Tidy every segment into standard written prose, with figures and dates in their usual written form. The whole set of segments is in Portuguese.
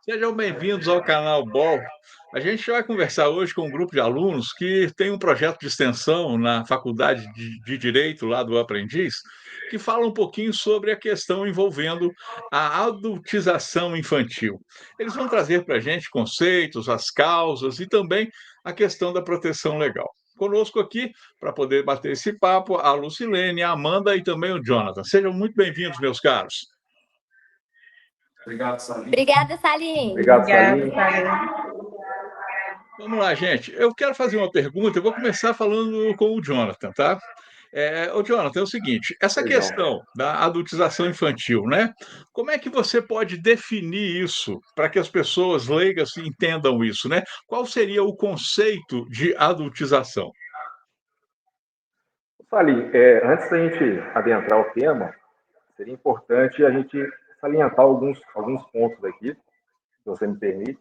Sejam bem-vindos ao canal BOL. A gente vai conversar hoje com um grupo de alunos que tem um projeto de extensão na Faculdade de Direito, lá do Aprendiz, que fala um pouquinho sobre a questão envolvendo a adultização infantil. Eles vão trazer para a gente conceitos, as causas e também a questão da proteção legal. Conosco aqui, para poder bater esse papo, a Lucilene, a Amanda e também o Jonathan. Sejam muito bem-vindos, meus caros. Obrigada, Salim. Obrigado, Obrigada, Salim. Salim. Vamos lá, gente. Eu quero fazer uma pergunta. Eu vou começar falando com o Jonathan, tá? Ô, Jonathan, é o seguinte: essa Legal. questão da adultização infantil, né? Como é que você pode definir isso para que as pessoas leigas entendam isso, né? Qual seria o conceito de adultização? Salim, antes da gente adentrar o tema, seria importante a gente salientar alguns pontos aqui, se você me permite.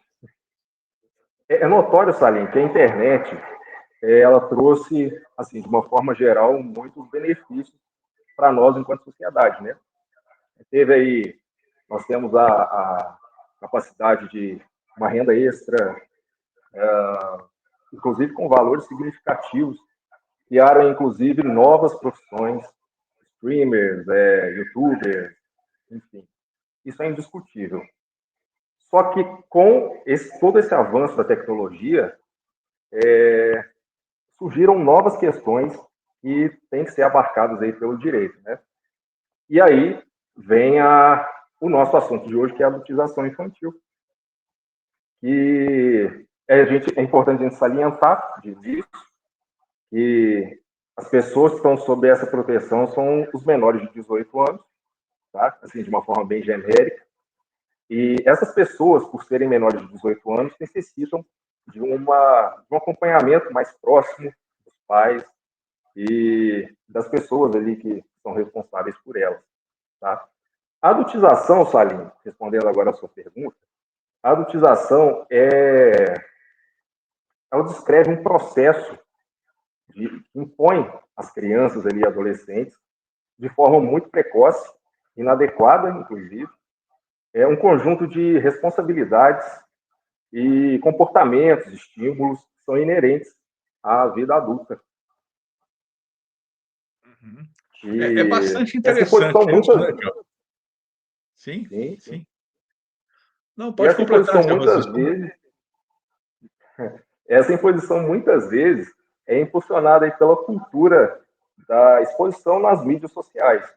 É notório, Salim, que a internet ela trouxe, assim, de uma forma geral, muitos benefícios para nós enquanto sociedade, né? Teve aí, nós temos a capacidade de uma renda extra, inclusive com valores significativos, criaram inclusive novas profissões, streamers, youtubers, enfim. Isso é indiscutível. Só que com todo esse avanço da tecnologia, surgiram novas questões que têm que ser abarcadas aí pelo direito, né? E aí vem o nosso assunto de hoje, que é a adultização infantil. E é importante a gente salientar disso, que as pessoas que estão sob essa proteção são os menores de 18 anos, tá? Assim, de uma forma bem genérica. E essas pessoas, por serem menores de 18 anos, necessitam de um acompanhamento mais próximo dos pais e das pessoas ali que são responsáveis por elas, tá? A adultização, Salim, respondendo agora a sua pergunta, a adultização ela descreve um processo que impõe às crianças ali, adolescentes, de forma muito precoce, inadequada, inclusive, um conjunto de responsabilidades e comportamentos, estímulos que são inerentes à vida adulta. Uhum. É E bastante essa interessante imposição isso, muitas né, Jonathan? Sim, sim, sim. sim. Não, E pode completar seu raciocínio. essa imposição muitas vezes é impulsionada aí pela cultura da exposição nas mídias sociais,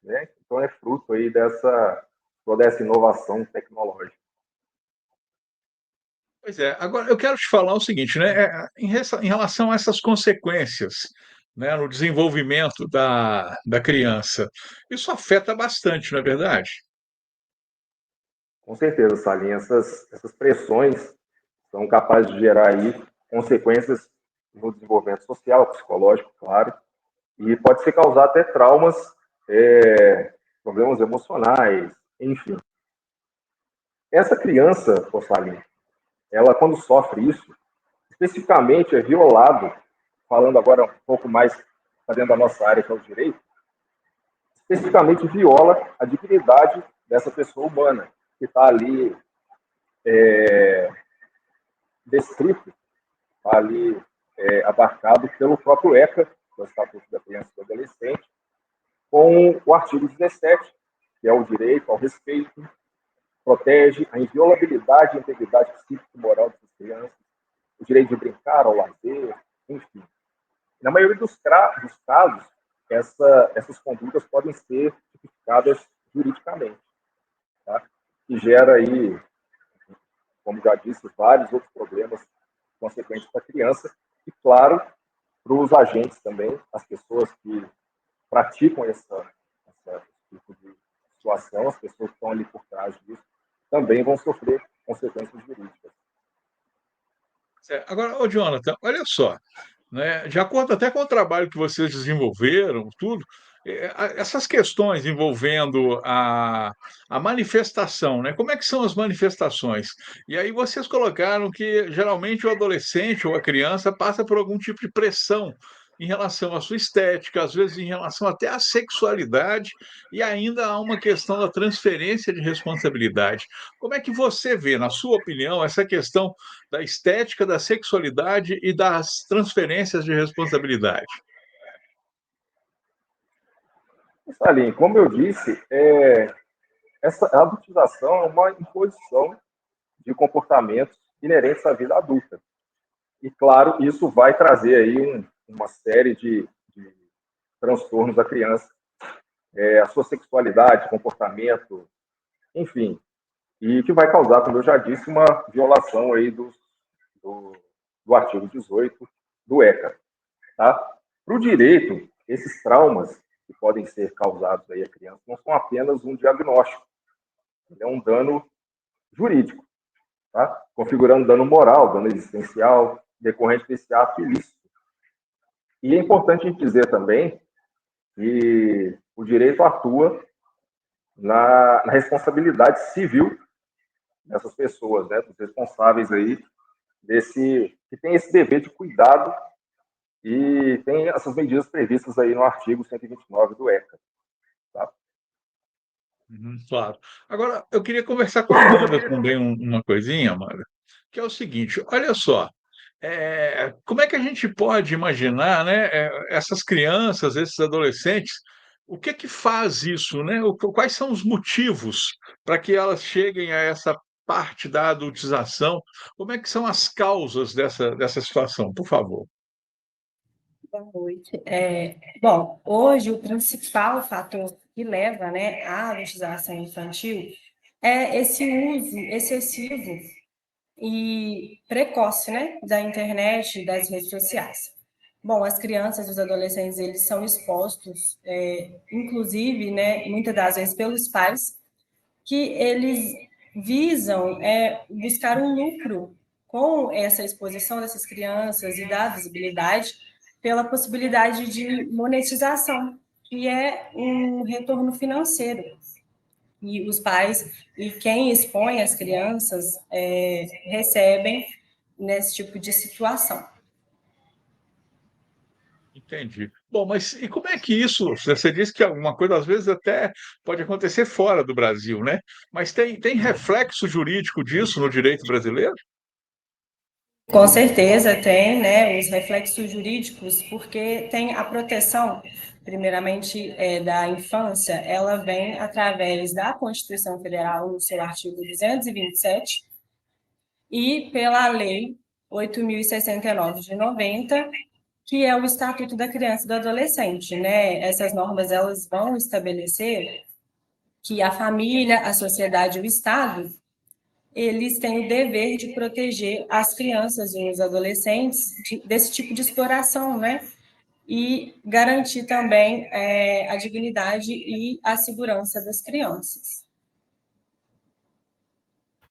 né? Então é fruto aí toda essa inovação tecnológica. Pois é. Agora eu quero te falar o seguinte, né, em relação a essas consequências, né, no desenvolvimento da criança, isso afeta bastante, não é verdade? Com certeza, Salim, essas pressões são capazes de gerar aí consequências no desenvolvimento social, psicológico, claro, e pode ser causar até traumas, problemas emocionais, enfim. Essa criança, Salim, ela quando sofre isso, especificamente é violado, falando agora um pouco mais para dentro da nossa área, que é o direito, especificamente viola a dignidade dessa pessoa humana, que está ali descrito, tá ali abarcado pelo próprio ECA, que é o Estatuto da Criança e do Adolescente, com o artigo 17, que é o direito ao respeito, protege a inviolabilidade e integridade psíquica e moral das crianças, o direito de brincar, ao lazer, enfim. Na maioria dos casos, essas condutas podem ser tipificadas juridicamente, tá? Que gera aí, como já disse, vários outros problemas consequentes para a criança e, claro, para os agentes também, as pessoas que praticam esse tipo de situação, as pessoas que estão ali por trás disso, também vão sofrer consequências jurídicas. Agora, ô Jonathan, olha só, né, de acordo até com o trabalho que vocês desenvolveram, tudo, essas questões envolvendo a manifestação, né? Como é que são as manifestações? E aí vocês colocaram que geralmente o adolescente ou a criança passa por algum tipo de pressão, em relação à sua estética, às vezes em relação até à sexualidade, e ainda há uma questão da transferência de responsabilidade. Como é que você vê, na sua opinião, essa questão da estética, da sexualidade e das transferências de responsabilidade? Salim, como eu disse, essa adultização é uma imposição de comportamentos inerentes à vida adulta. E, claro, isso vai trazer aí uma série de transtornos da criança, a sua sexualidade, comportamento, enfim, e que vai causar, como eu já disse, uma violação aí do artigo 18 do ECA. Tá? Para o direito, esses traumas que podem ser causados aí à criança não são apenas um diagnóstico, é um dano jurídico, tá? Configurando dano moral, dano existencial, decorrente desse ato ilícito. E é importante a gente dizer também que o direito atua na responsabilidade civil dessas pessoas, né, dos responsáveis aí, que tem esse dever de cuidado e tem essas medidas previstas aí no artigo 129 do ECA. Tá? Claro. Agora, eu queria conversar com a Amanda também uma coisinha, Amanda, que é o seguinte: olha só, como é que a gente pode imaginar, né, essas crianças, esses adolescentes, o que é que faz isso, né? Quais são os motivos para que elas cheguem a essa parte da adultização? Como é que são as causas dessa situação? Por favor. Boa noite. Bom, hoje o principal fator que leva, né, à adultização infantil é esse uso excessivo e precoce, né, da internet e das redes sociais. Bom, as crianças e os adolescentes, eles são expostos, inclusive, né, muitas das vezes pelos pais, que eles visam buscar um lucro com essa exposição dessas crianças e da visibilidade pela possibilidade de monetização, que é um retorno financeiro. E os pais e quem expõe as crianças recebem nesse tipo de situação. Entendi. Bom, mas e como é que isso, você disse que alguma coisa às vezes até pode acontecer fora do Brasil, né? Mas tem reflexo jurídico disso no direito brasileiro? Com certeza tem, né, os reflexos jurídicos, porque tem a proteção, primeiramente, da infância, ela vem através da Constituição Federal, no seu artigo 227, e pela Lei 8.069 de 90, que é o Estatuto da Criança e do Adolescente, né? Essas normas, elas vão estabelecer que a família, a sociedade e o Estado, eles têm o dever de proteger as crianças e os adolescentes desse tipo de exploração, né? E garantir também a dignidade e a segurança das crianças.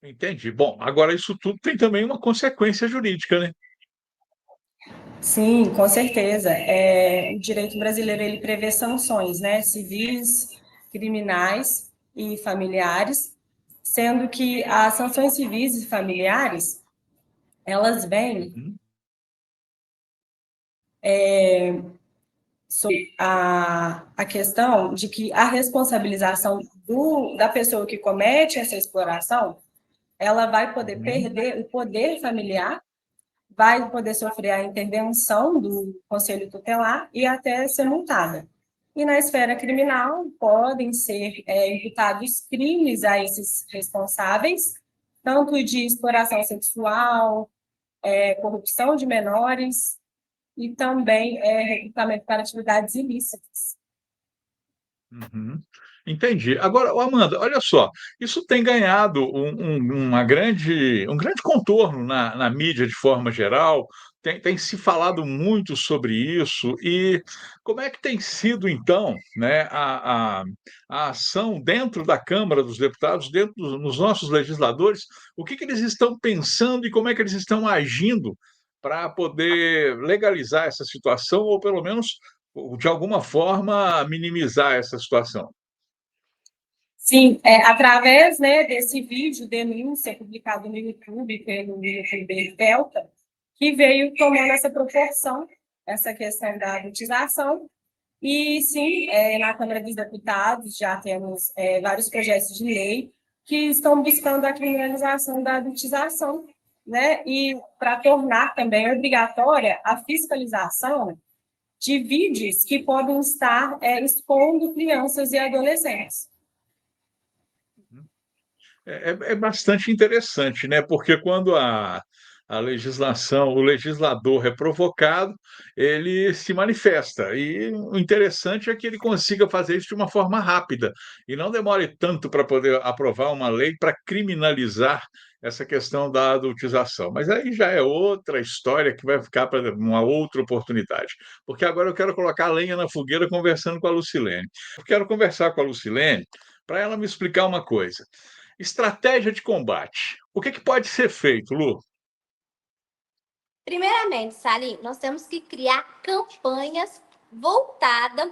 Entendi. Bom, agora isso tudo tem também uma consequência jurídica, né? Sim, com certeza. O direito brasileiro ele prevê sanções, né? Civis, criminais e familiares, sendo que as sanções civis e familiares elas vêm Uhum. sobre a questão de que a responsabilização da pessoa que comete essa exploração, ela vai poder perder o poder familiar, vai poder sofrer a intervenção do conselho tutelar e até ser multada. E na esfera criminal, podem ser imputados crimes a esses responsáveis, tanto de exploração sexual, corrupção de menores, e também recrutamento para atividades ilícitas. Uhum. Entendi. Agora, ô Amanda, olha só, isso tem ganhado um grande contorno na mídia de forma geral, tem se falado muito sobre isso, e como é que tem sido, então, né, a ação dentro da Câmara dos Deputados, nos nossos legisladores, o que eles estão pensando e como é que eles estão agindo para poder legalizar essa situação, ou pelo menos de alguma forma, minimizar essa situação. Sim, através, né, desse vídeo denúncia publicado no YouTube, pelo youtuber Delta, que veio tomando essa proporção essa questão da adultização. E sim, na Câmara dos Deputados já temos vários projetos de lei que estão buscando a criminalização da adultização, né? E para tornar também obrigatória a fiscalização de vídeos que podem estar expondo crianças e adolescentes. É bastante interessante, né? Porque quando a legislação, o legislador é provocado, ele se manifesta. E o interessante é que ele consiga fazer isso de uma forma rápida e não demore tanto para poder aprovar uma lei para criminalizar essa questão da adultização. Mas aí já é outra história que vai ficar para uma outra oportunidade. Porque agora eu quero colocar a lenha na fogueira conversando com a Lucilene. Eu quero conversar com a Lucilene para ela me explicar uma coisa. Estratégia de combate. O que pode ser feito, Lu? Primeiramente, Salim, nós temos que criar campanhas voltadas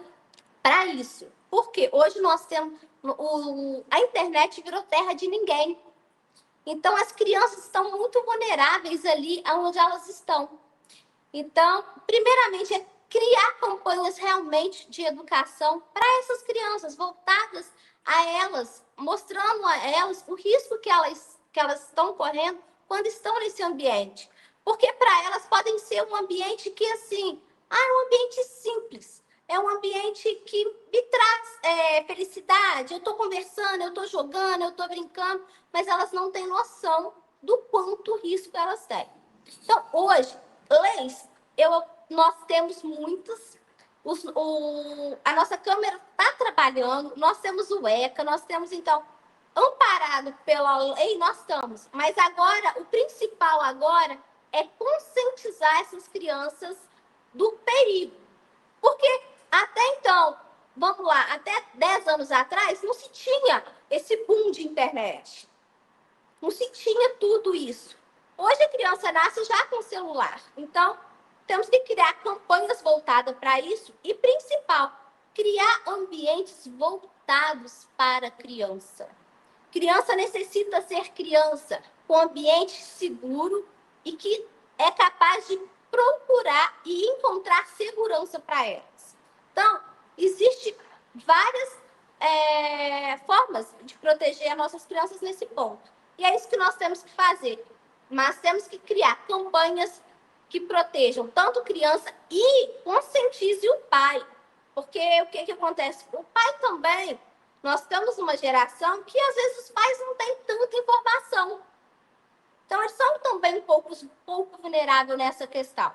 para isso. Porque hoje nós temos... a internet virou terra de ninguém. Então, as crianças estão muito vulneráveis ali onde elas estão. Então, primeiramente, é criar campanhas realmente de educação para essas crianças, voltadas a elas, mostrando a elas o risco que elas estão correndo quando estão nesse ambiente. Porque para elas podem ser um ambiente que, assim, é um ambiente simples, é um ambiente que me traz felicidade, eu estou conversando, eu estou jogando, eu estou brincando, mas elas não têm noção do quanto risco elas têm. Então, hoje, leis, nós temos muitas. A nossa Câmara está trabalhando, nós temos o ECA, nós temos, então, amparado pela lei, nós estamos. Mas agora, o principal agora é conscientizar essas crianças do perigo. Porque até então, vamos lá, até 10 anos atrás, não se tinha esse boom de internet. Não se tinha tudo isso. Hoje a criança nasce já com celular. Então, temos que criar campanhas voltadas para isso e, principal, criar ambientes voltados para a criança. Criança necessita ser criança, com ambiente seguro e que é capaz de procurar e encontrar segurança para elas. Então, existem várias formas de proteger as nossas crianças nesse ponto. E é isso que nós temos que fazer. Mas temos que criar campanhas que protejam tanto criança e conscientize o pai. Porque o que acontece? O pai também, nós temos uma geração que às vezes os pais não têm tanta informação. Então, eles são também um pouco vulneráveis nessa questão.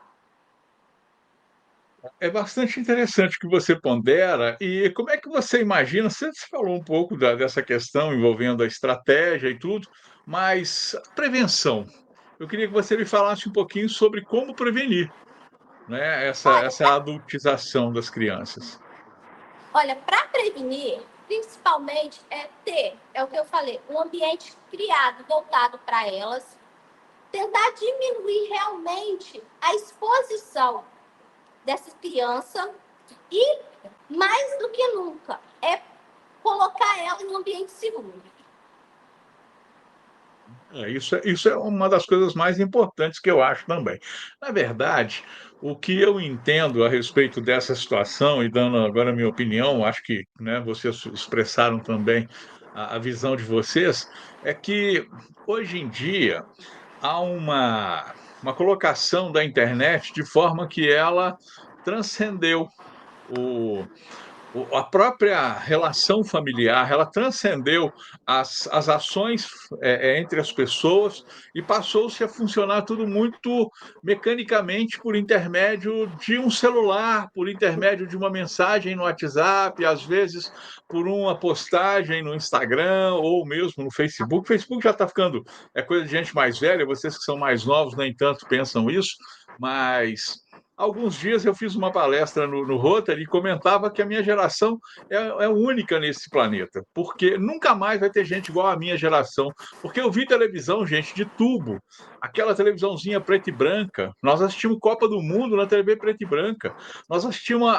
É bastante interessante o que você pondera. E como é que você imagina? Você falou um pouco dessa questão envolvendo a estratégia e tudo, mas a prevenção. Eu queria que você me falasse um pouquinho sobre como prevenir, né, essa adultização das crianças. Olha, para prevenir, principalmente é o que eu falei, um ambiente criado, voltado para elas, tentar diminuir realmente a exposição dessa criança e, mais do que nunca, colocar ela em um ambiente seguro. Isso é uma das coisas mais importantes que eu acho também. Na verdade, o que eu entendo a respeito dessa situação, e dando agora a minha opinião, acho que, né, vocês expressaram também a visão de vocês, é que hoje em dia há uma colocação da internet de forma que ela transcendeu a própria relação familiar, ela transcendeu as ações entre as pessoas e passou-se a funcionar tudo muito mecanicamente por intermédio de um celular, por intermédio de uma mensagem no WhatsApp, às vezes por uma postagem no Instagram ou mesmo no Facebook. O Facebook já está ficando, é coisa de gente mais velha, vocês que são mais novos nem tanto pensam isso, mas alguns dias eu fiz uma palestra no Rotary e comentava que a minha geração é única nesse planeta, porque nunca mais vai ter gente igual à minha geração. Porque eu vi televisão, gente, de tubo, aquela televisãozinha preta e branca. Nós assistimos Copa do Mundo na TV preta e branca. Nós assistimos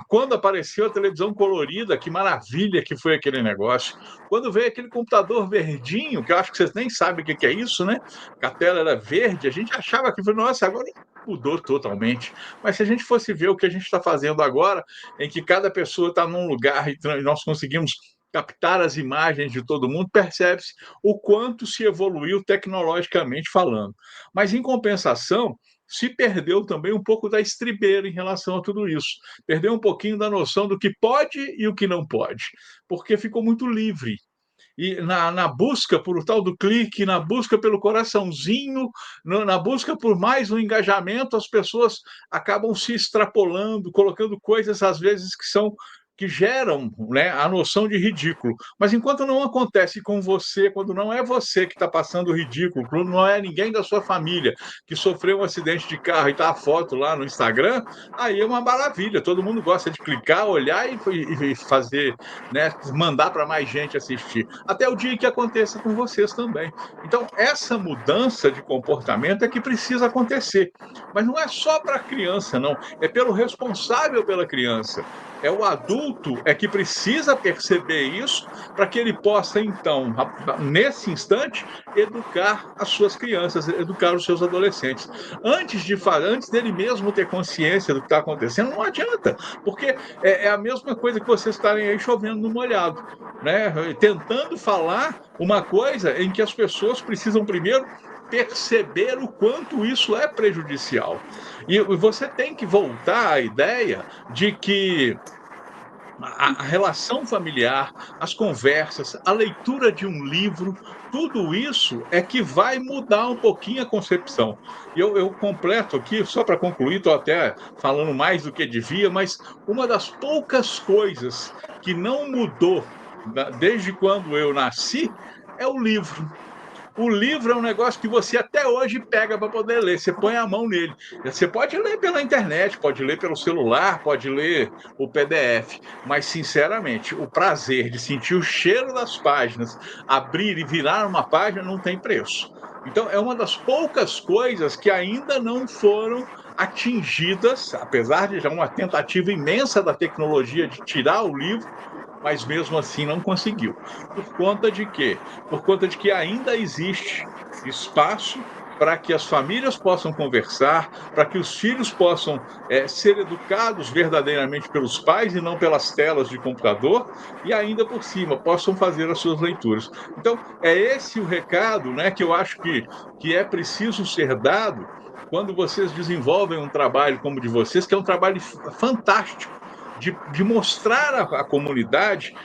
quando apareceu a televisão colorida, que maravilha que foi aquele negócio. Quando veio aquele computador verdinho, que eu acho que vocês nem sabem o que é isso, né? Que a tela era verde, a gente achava que, nossa, agora mudou totalmente. Mas se a gente fosse ver o que a gente está fazendo agora, em que cada pessoa está num lugar e nós conseguimos captar as imagens de todo mundo, percebe-se o quanto se evoluiu tecnologicamente falando. Mas, em compensação, se perdeu também um pouco da estribeira em relação a tudo isso. Perdeu um pouquinho da noção do que pode e o que não pode, porque ficou muito livre. E na busca por o tal do clique, na busca pelo coraçãozinho, na busca por mais um engajamento, as pessoas acabam se extrapolando, colocando coisas, às vezes, que geram, né, a noção de ridículo. Mas enquanto não acontece com você, quando não é você que está passando o ridículo, quando não é ninguém da sua família que sofreu um acidente de carro e está a foto lá no Instagram, aí é uma maravilha. Todo mundo gosta de clicar, olhar e fazer, né, mandar para mais gente assistir. Até o dia que aconteça com vocês também. Então, essa mudança de comportamento é que precisa acontecer. Mas não é só para a criança, não. É pelo responsável pela criança. É o adulto que precisa perceber isso para que ele possa, então, nesse instante, educar as suas crianças, educar os seus adolescentes. Antes dele mesmo ter consciência do que está acontecendo, não adianta, porque é a mesma coisa que vocês estarem aí chovendo no molhado, né? Tentando falar uma coisa em que as pessoas precisam primeiro perceber o quanto isso é prejudicial. E você tem que voltar à ideia de que a relação familiar, as conversas, a leitura de um livro, tudo isso é que vai mudar um pouquinho a concepção. E eu completo aqui, só para concluir, estou até falando mais do que devia, mas uma das poucas coisas que não mudou desde quando eu nasci é o livro. O livro é um negócio que você até hoje pega para poder ler, você põe a mão nele. Você pode ler pela internet, pode ler pelo celular, pode ler o PDF, mas, sinceramente, o prazer de sentir o cheiro das páginas, abrir e virar uma página, não tem preço. Então, é uma das poucas coisas que ainda não foram atingidas, apesar de já uma tentativa imensa da tecnologia de tirar o livro, mas mesmo assim não conseguiu. Por conta de quê? Por conta de que ainda existe espaço para que as famílias possam conversar, para que os filhos possam ser educados verdadeiramente pelos pais e não pelas telas de computador, e ainda por cima possam fazer as suas leituras. Então, é esse o recado, né, que eu acho que é preciso ser dado quando vocês desenvolvem um trabalho como o de vocês, que é um trabalho fantástico, de mostrar à comunidade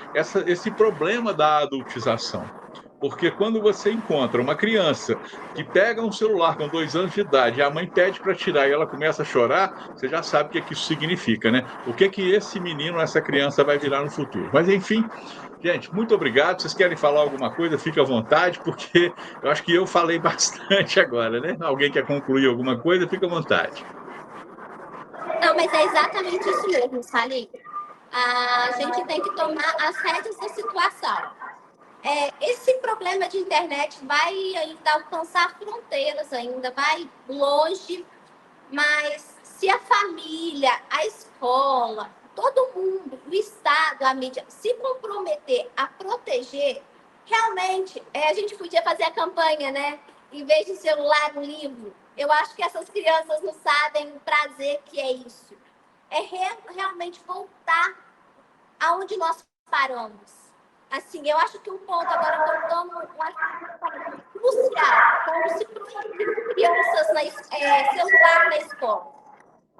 esse problema da adultização. Porque quando você encontra uma criança que pega um celular com 2 anos de idade e a mãe pede para tirar e ela começa a chorar, você já sabe o que isso significa, né? O que esse menino, essa criança vai virar no futuro. Mas, enfim, gente, muito obrigado. Vocês querem falar alguma coisa, fica à vontade, porque eu acho que eu falei bastante agora, né? Alguém quer concluir alguma coisa, fica à vontade. Não, mas é exatamente isso mesmo, Salim. A gente tem que tomar as rédeas da situação. Esse problema de internet vai ainda alcançar fronteiras, ainda vai longe, mas se a família, a escola, todo mundo, o Estado, a mídia, se comprometer a proteger, realmente, a gente podia fazer a campanha, né? Em vez de celular, um livro. Eu acho que essas crianças não sabem o prazer que é isso. Realmente voltar aonde nós paramos. Assim, eu acho que um ponto agora voltando crucial, como se proibir crianças celular na escola.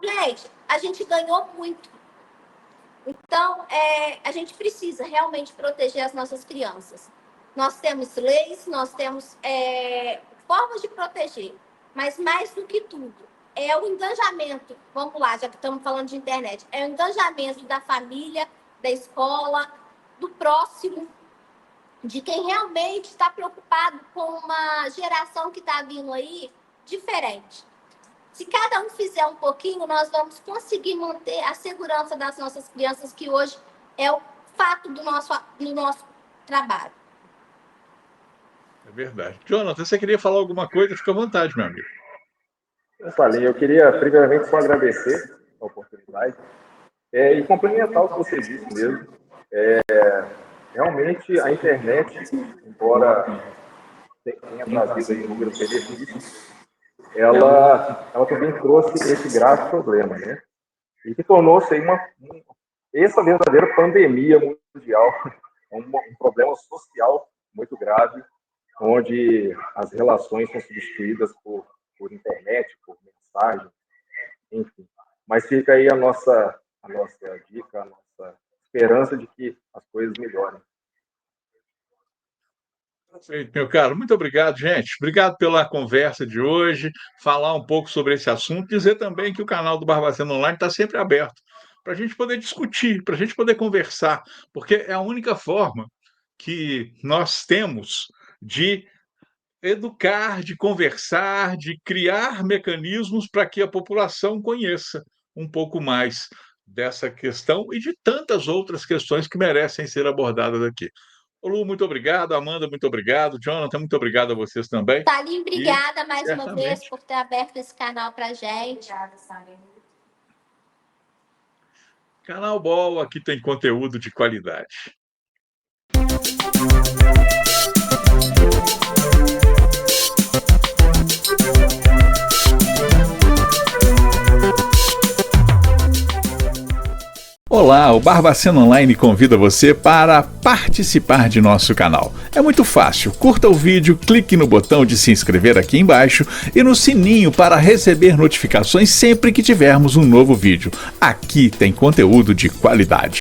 Gente, a gente ganhou muito. Então, a gente precisa realmente proteger as nossas crianças. Nós temos leis, nós temos formas de proteger, mas mais do que tudo, é o engajamento. Vamos lá, já que estamos falando de internet, é o engajamento da família, da escola, do próximo, de quem realmente está preocupado com uma geração que está vindo aí diferente. Se cada um fizer um pouquinho, nós vamos conseguir manter a segurança das nossas crianças, que hoje é o fato do nosso trabalho. É verdade. Jonathan, você queria falar alguma coisa? Fica à vontade, meu amigo. Eu queria primeiramente só agradecer a oportunidade e complementar o que você disse mesmo. Realmente a internet, embora tenha trazido aí inúmeros benefícios, ela também trouxe esse grave problema, né? E que tornou-se aí essa verdadeira pandemia mundial, um problema social muito grave, onde as relações são substituídas por internet, por mensagem, enfim. Mas fica aí a nossa dica, a nossa esperança de que as coisas melhorem. Perfeito, meu caro. Muito obrigado, gente. Obrigado pela conversa de hoje, falar um pouco sobre esse assunto, dizer também que o canal do Barbacena Online está sempre aberto para a gente poder discutir, para a gente poder conversar, porque é a única forma que nós temos de educar, de conversar, de criar mecanismos para que a população conheça um pouco mais dessa questão e de tantas outras questões que merecem ser abordadas aqui. Ô, Lu, muito obrigado. Amanda, muito obrigado. Jonathan, muito obrigado a vocês também. Salim, E obrigada mais uma certamente vez por ter aberto esse canal para gente. Obrigada, Salim. Canal Ball, aqui tem conteúdo de qualidade. Olá, o Barbacena Online convida você para participar de nosso canal. É muito fácil, curta o vídeo, clique no botão de se inscrever aqui embaixo e no sininho para receber notificações sempre que tivermos um novo vídeo. Aqui tem conteúdo de qualidade.